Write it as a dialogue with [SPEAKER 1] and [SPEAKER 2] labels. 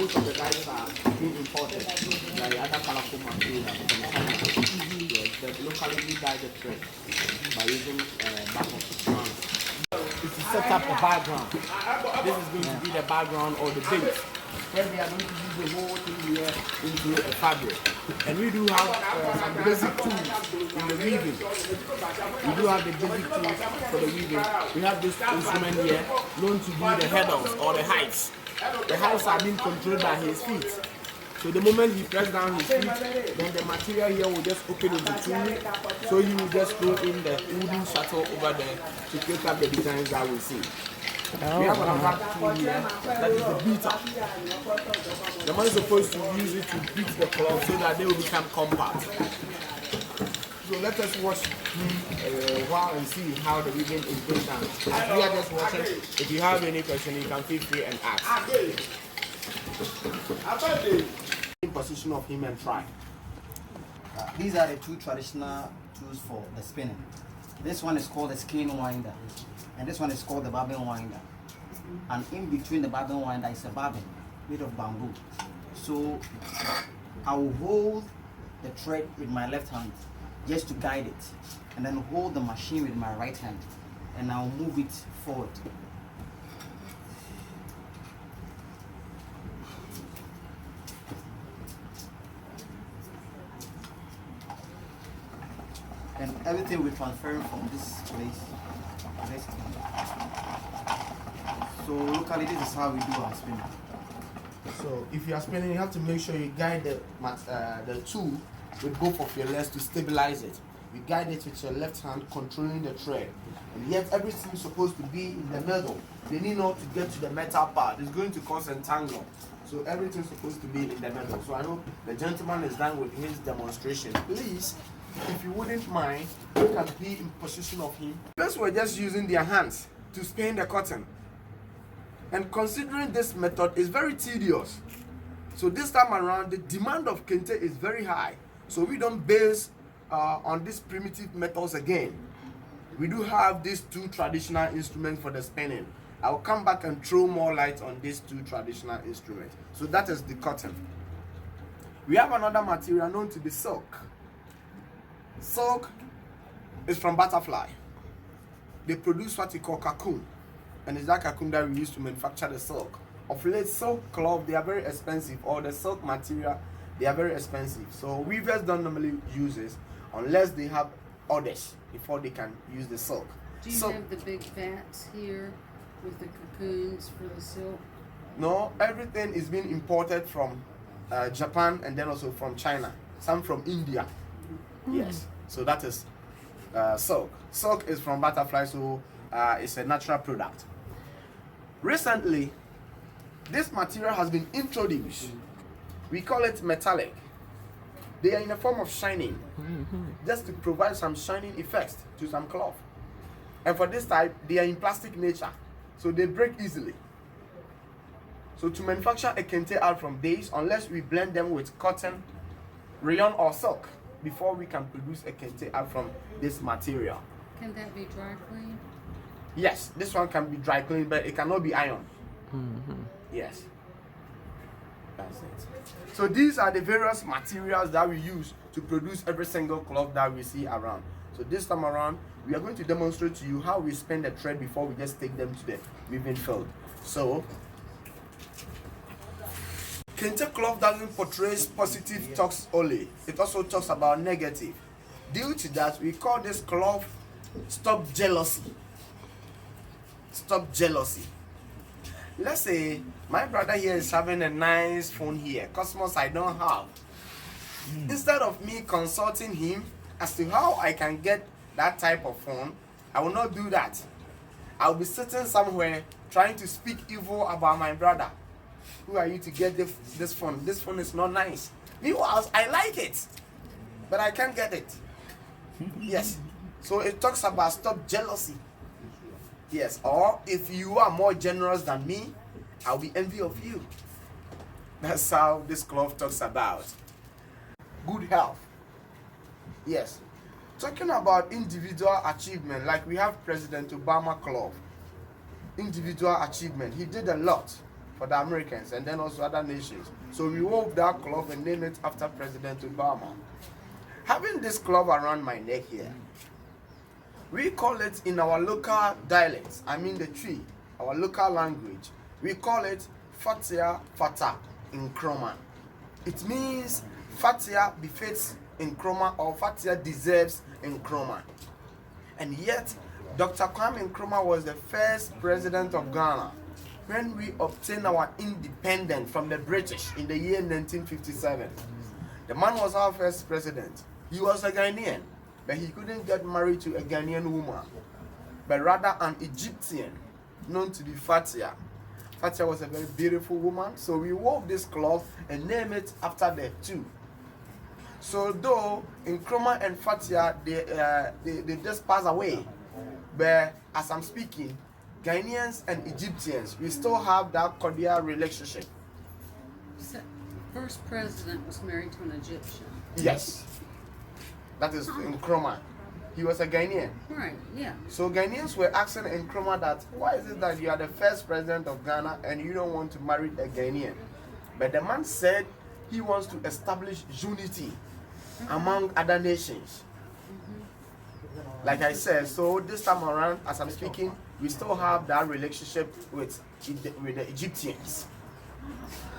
[SPEAKER 1] most of the guys are being imported. Like other colorful material from China. Yes, they locally dye the thread by using back of France. It's to set up a background. This is going to be the background or the base. Where they are going to use the whole thing here into a fabric. And we do have some basic tools in the weaving. We do have the basic tools for the weaving. We have this instrument here known to be the heddles or the hives. The hives are being controlled by his feet. So the moment he presses down his feet, then the material here will just open in the tool. So he will just throw in the wooden shuttle over there to create up the designs that we see. We have another tool here, that is the beater. The man is supposed to use it to beat the cloth so that they will become compact. So let us watch him while and see how the weaving is being done. As we are just watching, if you have any question, you can feel free and ask. In position of him and try.
[SPEAKER 2] These are the two traditional tools for the spinning. This one is called the skein winder, and this one is called the bobbin winder. And in between the bobbin winder is a bobbin made of bamboo. So I will hold the thread with my left hand just to guide it, and then hold the machine with my right hand, and I'll move it forward. And everything will transfer from this place to this thing. So locally, this is how we do our spinning.
[SPEAKER 1] So if you are spinning, you have to make sure you guide the tool with both of your legs to stabilize it. You guide it with your left hand, controlling the thread. And yet everything is supposed to be in the middle. They need not to get to the metal part. It's going to cause entangle. So everything's supposed to be in the middle. So I know the gentleman is done with his demonstration. Please, if you wouldn't mind, you can be in position of him. First, we're just using their hands to spin the cotton. And considering this method is very tedious. So this time around, the demand of Kente is very high. So we don't base on these primitive methods again. We do have these two traditional instruments for the spinning. I'll come back and throw more light on these two traditional instruments. So that is the cotton. We have another material known to be silk. Silk is from butterfly. They produce what we call cocoon, and it's that cocoon that we use to manufacture the silk. Of late, silk cloth, they are very expensive, or the silk material, they are very expensive. So weavers don't normally use this unless they have orders before they can use the silk.
[SPEAKER 3] Do you have the big vats here with the cocoons for the silk?
[SPEAKER 1] No, everything is being imported from Japan and then also from China. Some from India. Yes, so that is silk. Silk is from butterfly, so it's a natural product. Recently, this material has been introduced. We call it metallic. They are in a form of shining, just to provide some shining effects to some cloth. And for this type, they are in plastic nature, so they break easily. So to manufacture a kente out from these, unless we blend them with cotton, rayon or silk, before we can produce a kente out from this material.
[SPEAKER 3] Can that be dry cleaned?
[SPEAKER 1] Yes, this one can be dry cleaned, but it cannot be ironed. Yes, that's it. So these are the various materials that we use to produce every single cloth that we see around. So this time around, we are going to demonstrate to you how we spin the thread before we just take them to the weaving field. So Kente cloth doesn't portray positive talks only. It also talks about negative. Due to that, we call this cloth stop jealousy. Stop jealousy. Let's say my brother here is having a nice phone here, Cosmos I don't have. Instead of me consulting him as to how I can get that type of phone, I will not do that. I'll be sitting somewhere trying to speak evil about my brother. Who are you to get this phone? This phone is not nice. Meanwhile, I like it, but I can't get it. Yes. So it talks about stop jealousy. Yes. Or if you are more generous than me, I'll be envy of you. That's how this cloth talks about. Good health. Yes. Talking about individual achievement, like we have President Obama cloth. Individual achievement. He did a lot for the Americans and then also other nations. So we wove that cloth and named it after President Obama. Having this cloth around my neck here, we call it in our local dialects, I mean the tree, our local language, we call it Fatia Fata in Nkrumah. It means Fatia befits Nkrumah or Fatia deserves Nkrumah. And yet, Dr. Kwame Nkrumah was the first president of Ghana when we obtained our independence from the British in the year 1957. The man was our first president. He was a Ghanaian, but he couldn't get married to a Ghanaian woman, but rather an Egyptian known to be Fatia. Fatia was a very beautiful woman, so we wove this cloth and named it after the two. So though Nkrumah and Fatia, they just passed away, but as I'm speaking, Ghanaians and Egyptians, we still have that cordial relationship.
[SPEAKER 3] So, first president was married to an Egyptian.
[SPEAKER 1] Yes. That is Nkrumah. He was a Ghanaian.
[SPEAKER 3] Right, yeah.
[SPEAKER 1] So Ghanaians were asking Nkrumah that, why is it that you are the first president of Ghana and you don't want to marry a Ghanaian? But the man said he wants to establish unity among other nations. Like I said, so this time around, as I'm speaking, we still have that relationship with the Egyptians.